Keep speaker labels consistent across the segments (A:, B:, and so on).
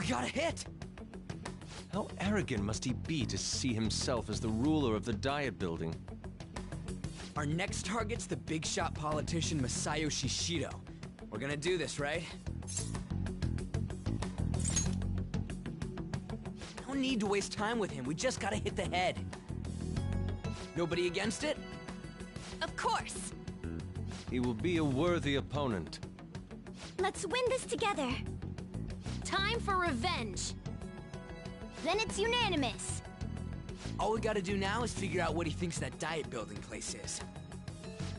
A: We got a hit!
B: How arrogant must he be to see himself as the ruler of the Diet Building?
A: Our next target's the big shot politician Masayo Shishido. We're gonna do this, right? No need to waste time with him. We just gotta hit the head. Nobody against it?
C: Of course!
B: He will be a worthy opponent.
C: Let's win this together. Time for revenge. Then it's unanimous.
A: All we gotta do now is figure out what he thinks that Diet Building place is.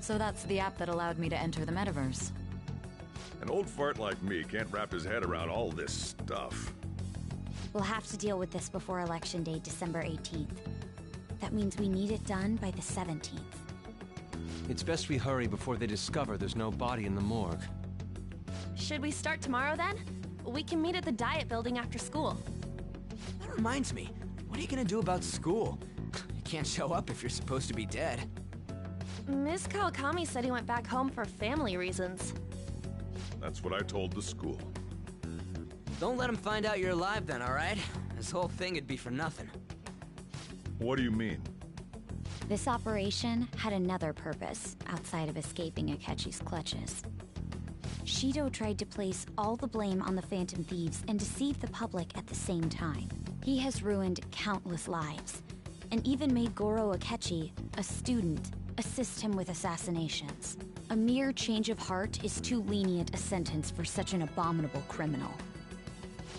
D: So that's the app that allowed me to enter the metaverse.
E: An old fart like me can't wrap his head around all this stuff.
F: We'll have to deal with this before Election Day, December 18th. That means we need it done by the 17th.
B: It's best we hurry before they discover there's no body in the morgue.
C: Should we start tomorrow then? We can meet at the Diet Building after school.
A: That reminds me, what are you gonna do about school? You can't show up if you're supposed to be dead.
C: Ms. Kawakami said he went back home for family reasons.
E: That's what I told the school.
A: Don't let him find out you're alive then, alright? This whole thing would be for nothing.
E: What do you mean?
F: This operation had another purpose outside of escaping Akechi's clutches. Shido tried to place all the blame on the Phantom Thieves and deceive the public at the same time. He has ruined countless lives, and even made Goro Akechi, a student, assist him with assassinations. A mere change of heart is too lenient a sentence for such an abominable criminal.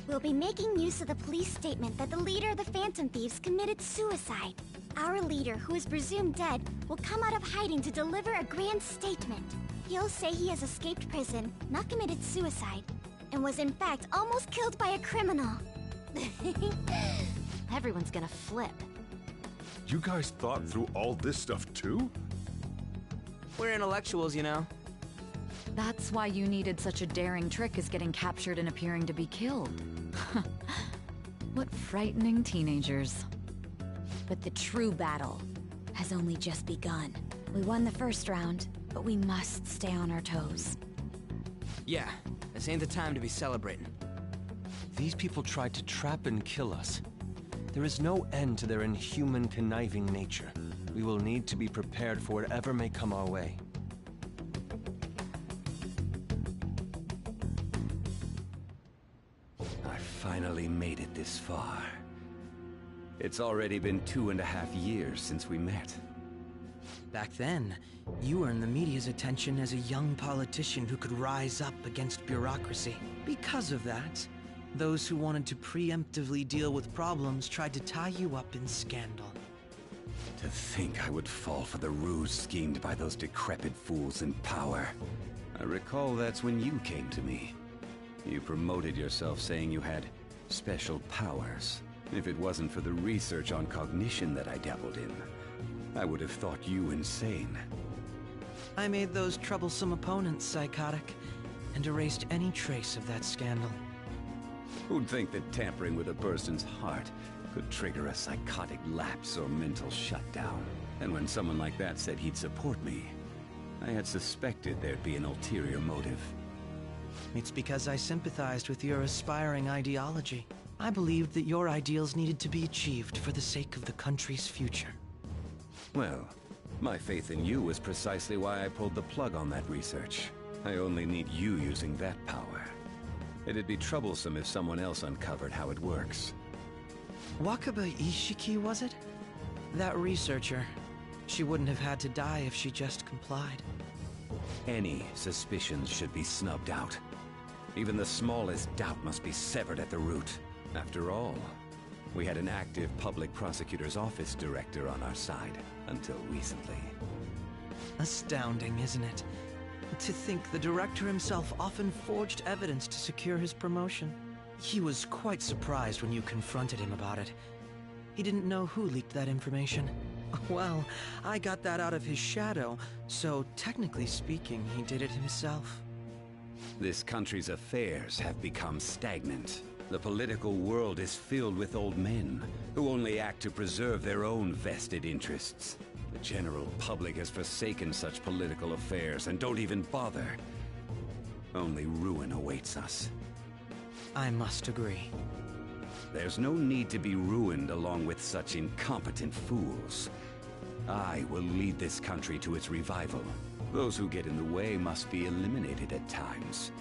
G: We'll be making use of the police statement that the leader of the Phantom Thieves committed suicide. Our leader, who is presumed dead, will come out of hiding to deliver a grand statement. He'll say he has escaped prison, not committed suicide, and was in fact almost killed by a criminal.
F: Everyone's gonna flip.
E: You guys thought through all this stuff too?
A: We're intellectuals, you know.
D: That's why you needed such a daring trick as getting captured and appearing to be killed. What frightening teenagers.
F: But the true battle has only just begun. We won the first round, but we must stay on our toes.
A: Yeah, this ain't the time to be celebrating.
B: These people tried to trap and kill us. There is no end to their inhuman, conniving nature. We will need to be prepared for whatever may come our way.
H: I finally made it this far. It's already been 2.5 years since we met.
A: Back then, you earned the media's attention as a young politician who could rise up against bureaucracy. Because of that, those who wanted to preemptively deal with problems tried to tie you up in scandal.
H: To think I would fall for the ruse schemed by those decrepit fools in power. I recall that's when you came to me. You promoted yourself saying you had special powers. If it wasn't for the research on cognition that I dabbled in, I would have thought you insane.
A: I made those troublesome opponents psychotic, and erased any trace of that scandal.
H: Who'd think that tampering with a person's heart could trigger a psychotic lapse or mental shutdown? And when someone like that said he'd support me, I had suspected there'd be an ulterior motive.
A: It's because I sympathized with your aspiring ideology. I believed that your ideals needed to be achieved for the sake of the country's future.
H: Well, my faith in you was precisely why I pulled the plug on that research. I only need you using that power. It'd be troublesome if someone else uncovered how it works.
A: Wakaba Ishiki, was it? That researcher. She wouldn't have had to die if she just complied.
H: Any suspicions should be snubbed out. Even the smallest doubt must be severed at the root. After all, we had an active public prosecutor's office director on our side, until recently.
A: Astounding, isn't it? To think the director himself often forged evidence to secure his promotion. He was quite surprised when you confronted him about it. He didn't know who leaked that information. Well, I got that out of his shadow, so technically speaking, he did it himself.
H: This country's affairs have become stagnant. The political world is filled with old men who only act to preserve their own vested interests. The general public has forsaken such political affairs and don't even bother. Only ruin awaits us.
A: I must agree.
H: There's no need to be ruined along with such incompetent fools. I will lead this country to its revival. Those who get in the way must be eliminated at times.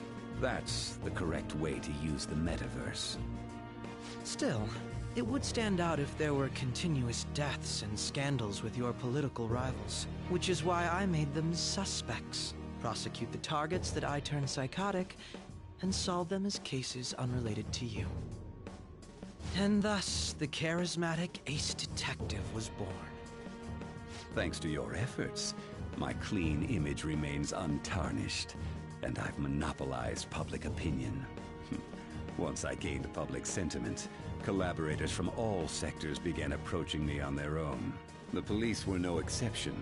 H: That's the correct way to use the metaverse.
A: Still, it would stand out if there were continuous deaths and scandals with your political rivals, which is why I made them suspects. Prosecute the targets that I turn psychotic, and solve them as cases unrelated to you. And thus, the charismatic ace detective was born.
H: Thanks to your efforts, my clean image remains untarnished, and I've monopolized public opinion. Once I gained public sentiment, collaborators from all sectors began approaching me on their own. The police were no exception.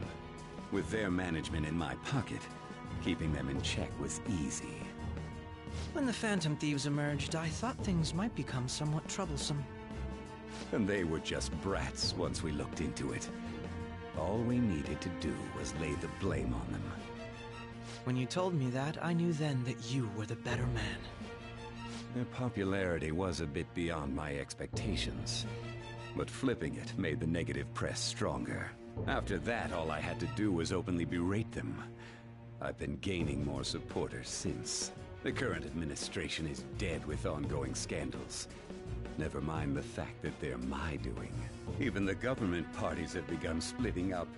H: With their management in my pocket, keeping them in check was easy.
A: When the Phantom Thieves emerged, I thought things might become somewhat troublesome.
H: And they were just brats once we looked into it. All we needed to do was lay the blame on them.
A: When you told me that, I knew then that you were the better man.
H: Their popularity was a bit beyond my expectations. But flipping it made the negative press stronger. After that, all I had to do was openly berate them. I've been gaining more supporters since. The current administration is dead with ongoing scandals. Never mind the fact that they're my doing. Even the government parties have begun splitting up,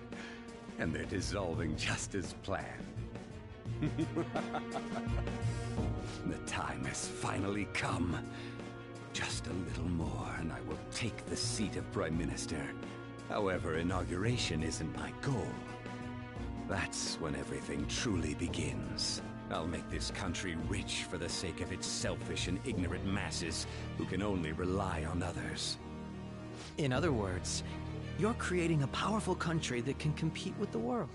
H: and they're dissolving just as planned. The time has finally come. Just a little more, and I will take the seat of Prime Minister. However, inauguration isn't my goal. That's when everything truly begins. I'll make this country rich for the sake of its selfish and ignorant masses who can only rely on others.
A: In other words, you're creating a powerful country that can compete with the world.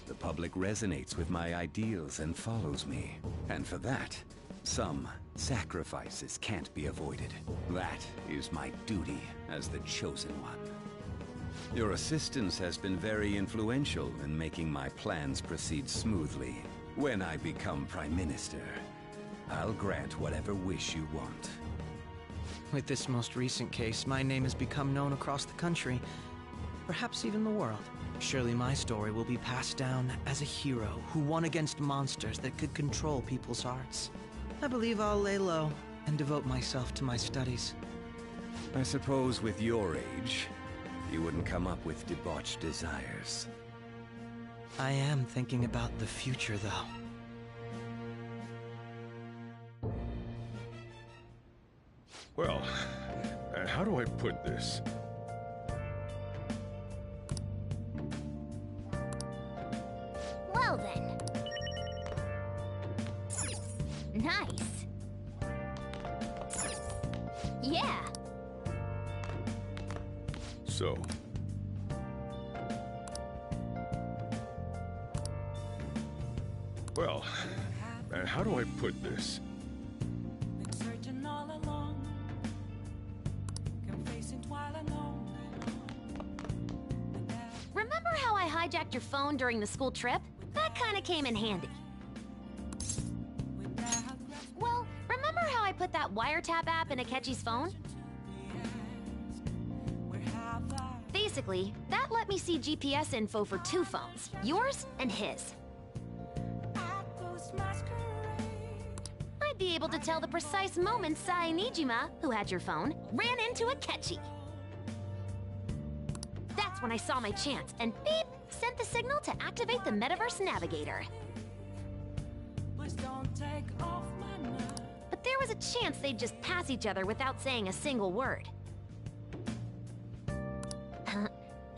H: The public resonates with my ideals and follows me. And for that, some sacrifices can't be avoided. That is my duty as the Chosen One. Your assistance has been very influential in making my plans proceed smoothly. When I become Prime Minister, I'll grant whatever wish you want.
A: With this most recent case, my name has become known across the country, perhaps even the world. Surely my story will be passed down as a hero who won against monsters that could control people's hearts. I believe I'll lay low and devote myself to my studies.
H: I suppose with your age, you wouldn't come up with debauched desires.
A: I am thinking about the future, though.
E: Well, how do I put this?
G: Well then. Nice. Yeah.
E: So... Well, how do I put this?
C: Remember how I hijacked your phone during the school trip? That kinda came in handy. Well, remember how I put that wiretap app in Akechi's phone? Basically, that let me see GPS info for 2 phones, yours and his. I'd be able to tell the precise moment Sae Nijima, who had your phone, ran into Akechi. That's when I saw my chance, and beep, sent the signal to activate the Metaverse Navigator. But there was a chance they'd just pass each other without saying a single word.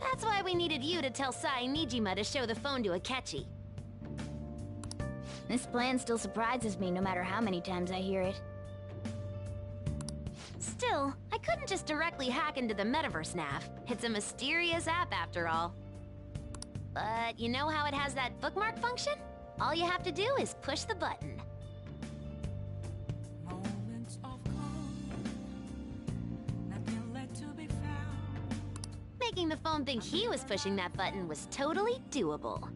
C: That's why we needed you to tell Sae Nijima to show the phone to Akechi.
F: This plan still surprises me no matter how many times I hear it.
C: Still, I couldn't just directly hack into the Metaverse Nav. It's a mysterious app after all. But you know how it has that bookmark function? All you have to do is push the button. Making the phone think he was pushing that button was totally doable.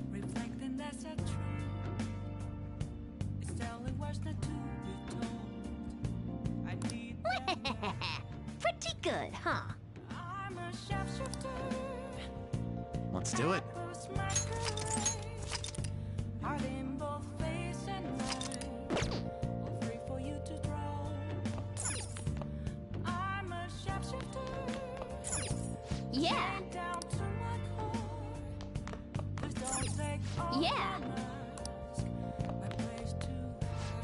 I: Reflecting that's a truth.
C: good, huh?
A: Let's do it.
C: Yeah. Yeah.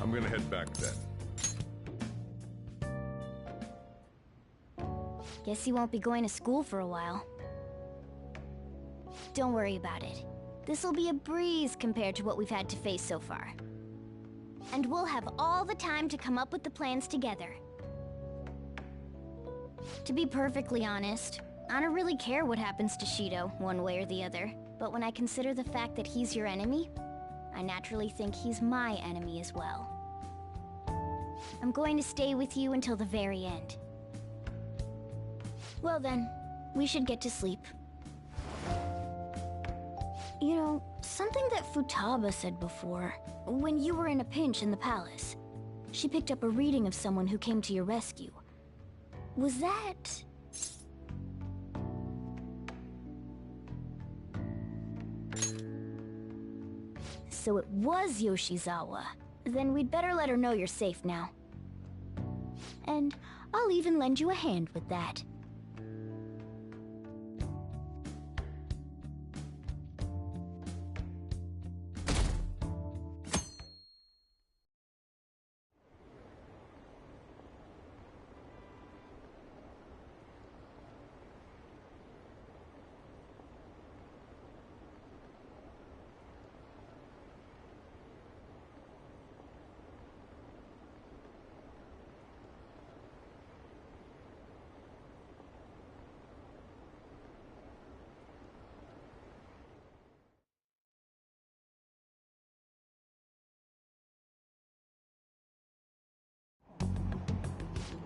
E: I'm gonna head back then.
G: Guess you won't be going to school for a while. Don't worry about it. This'll be a breeze compared to what we've had to face so far. And we'll have all the time to come up with the plans together. To be perfectly honest, I don't really care what happens to Shido, one way or the other. But when I consider the fact that he's your enemy, I naturally think he's my enemy as well. I'm going to stay with you until the very end. Well then, we should get to sleep. You know, something that Futaba said before, when you were in a pinch in the palace, she picked up a reading of someone who came to your rescue. Was that... So it was Yoshizawa. Then we'd better let her know you're safe now. And I'll even lend you a hand with that.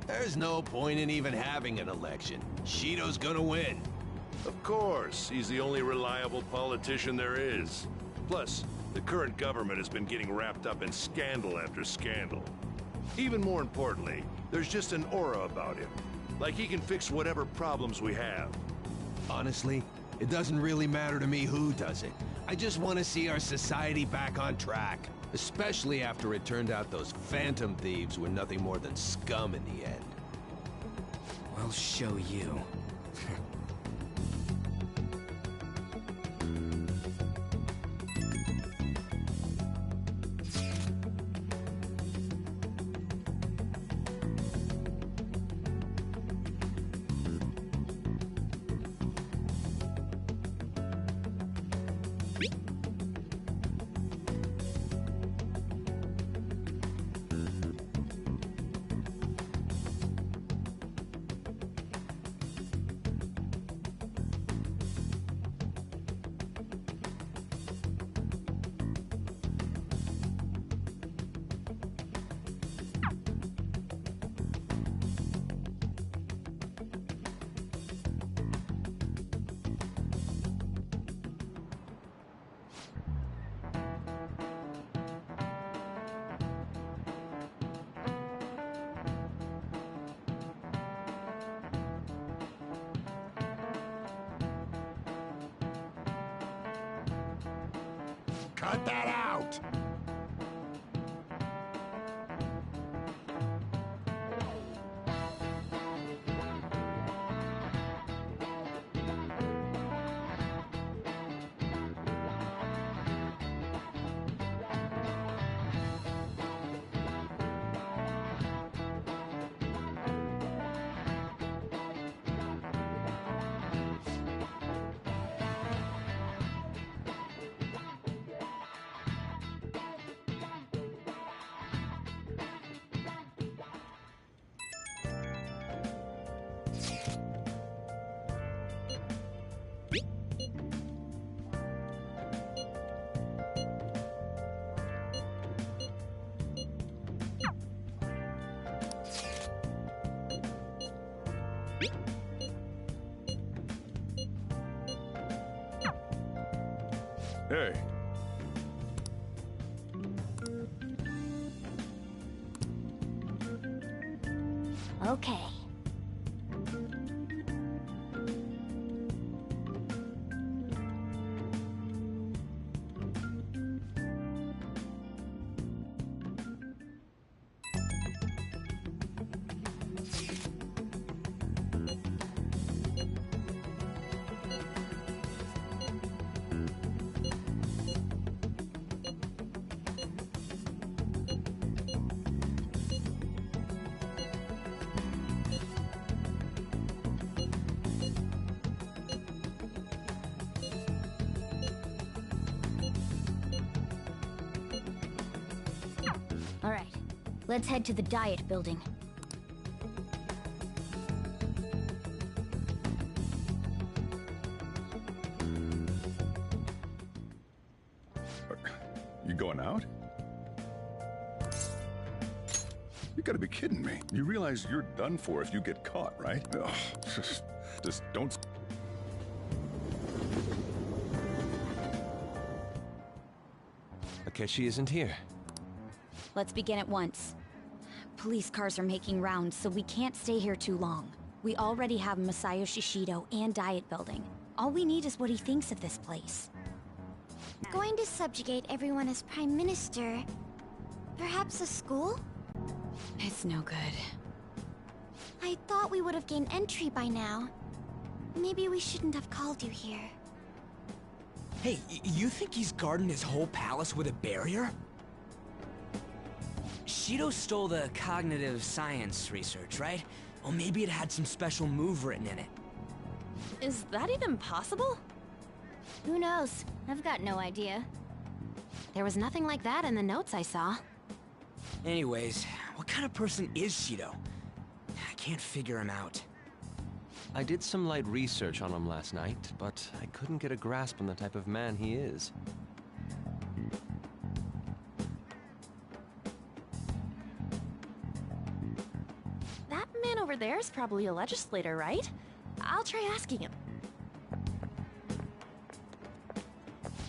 I: There's no point in even having an election. Shido's gonna win.
E: Of course, he's the only reliable politician there is. Plus, the current government has been getting wrapped up in scandal after scandal. Even more importantly, there's just an aura about him. Like he can fix whatever problems we have.
I: Honestly, it doesn't really matter to me who does it. I just want to see our society back on track. Especially after it turned out those Phantom Thieves were nothing more than scum in the end.
A: We'll show you.
I: Cut that out!
E: Hey.
G: Okay.
F: Alright, let's head to the Diet Building.
J: You going out? You gotta be kidding me. You realize you're done for if you get caught, right? Ugh, just don't...
B: Akechi isn't here.
F: Let's begin at once. Police cars are making rounds, so we can't stay here too long. We already have Masayoshi Shido and Diet Building. All we need is what he thinks of this place.
G: Going to subjugate everyone as Prime Minister. Perhaps a school?
D: It's no good.
G: I thought we would have gained entry by now. Maybe we shouldn't have called you here.
K: Hey, you think he's guarding his whole palace with a barrier? Shido stole the cognitive science research, right? Well, maybe it had some special move written in it.
C: Is that even possible?
F: Who knows? I've got no idea.
C: There was nothing like that in the notes I saw.
K: Anyways, what kind of person is Shido? I can't figure him out.
B: I did some light research on him last night, but I couldn't get a grasp on the type of man he is.
C: That man over there is probably a legislator, right? I'll try asking him.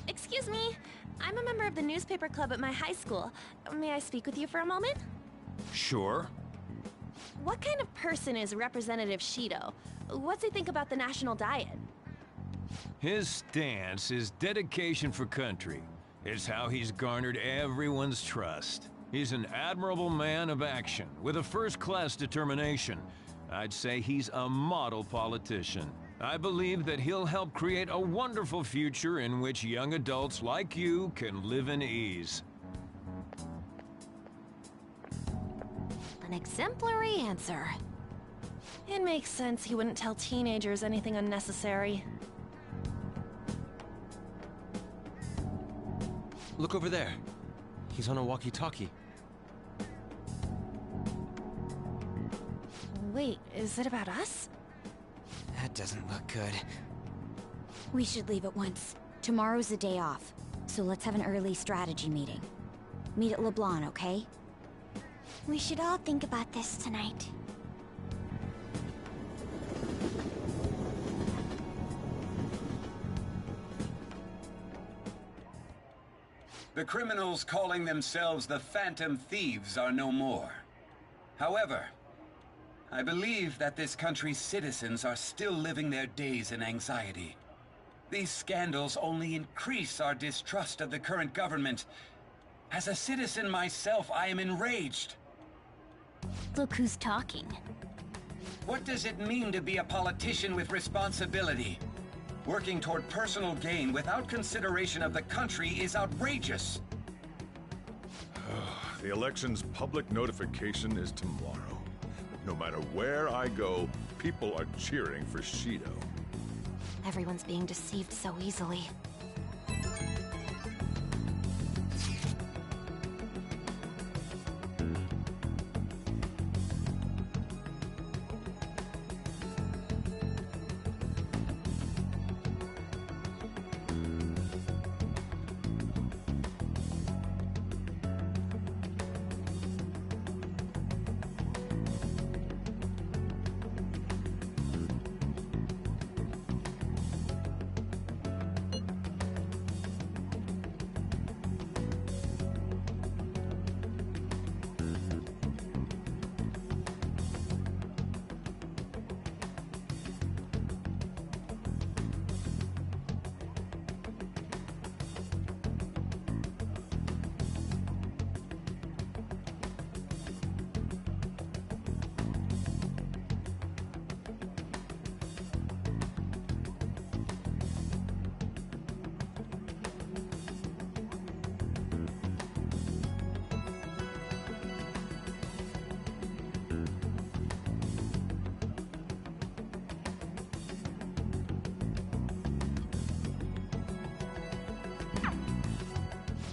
C: Excuse me. I'm a member of the newspaper club at my high school. May I speak with you for a moment?
I: Sure.
C: What kind of person is Representative Shido? What's he think about the national diet?
L: His stance is dedication for country. It's how he's garnered everyone's trust. He's an admirable man of action, with a first-class determination. I'd say he's a model politician. I believe that he'll help create a wonderful future in which young adults like you can live in ease.
C: An exemplary answer. It makes sense he wouldn't tell teenagers anything unnecessary.
B: Look over there. He's on a walkie-talkie.
C: Wait, is it about us?
K: That doesn't look good.
F: We should leave at once. Tomorrow's a day off, so let's have an early strategy meeting. Meet at LeBlanc, okay?
G: We should all think about this tonight.
H: The criminals calling themselves the Phantom Thieves are no more. However, I believe that this country's citizens are still living their days in anxiety. These scandals only increase our distrust of the current government. As a citizen myself, I am enraged.
F: Look who's talking.
H: What does it mean to be a politician with responsibility? Working toward personal gain without consideration of the country is outrageous.
E: The election's public notification is tomorrow. No matter where I go, people are cheering for Shido.
C: Everyone's being deceived so easily.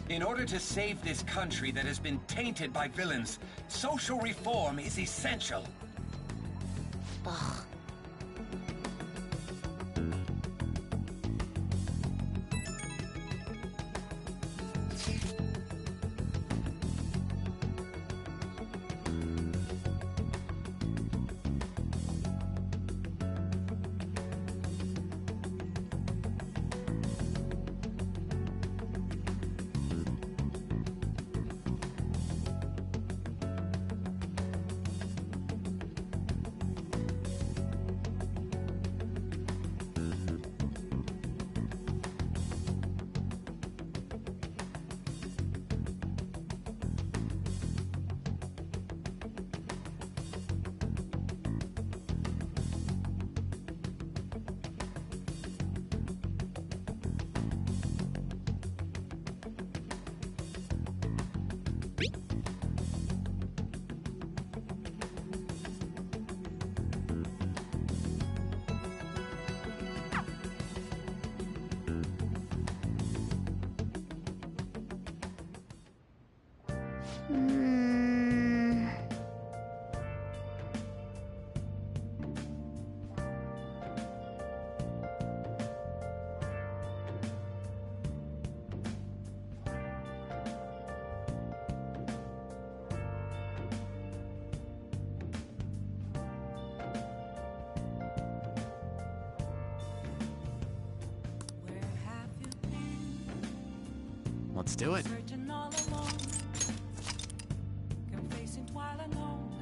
M: In order to save this country that has been tainted by villains, social reform is essential.
C: Ugh.
A: Let's do it.
N: Searching all alone, confessing while alone.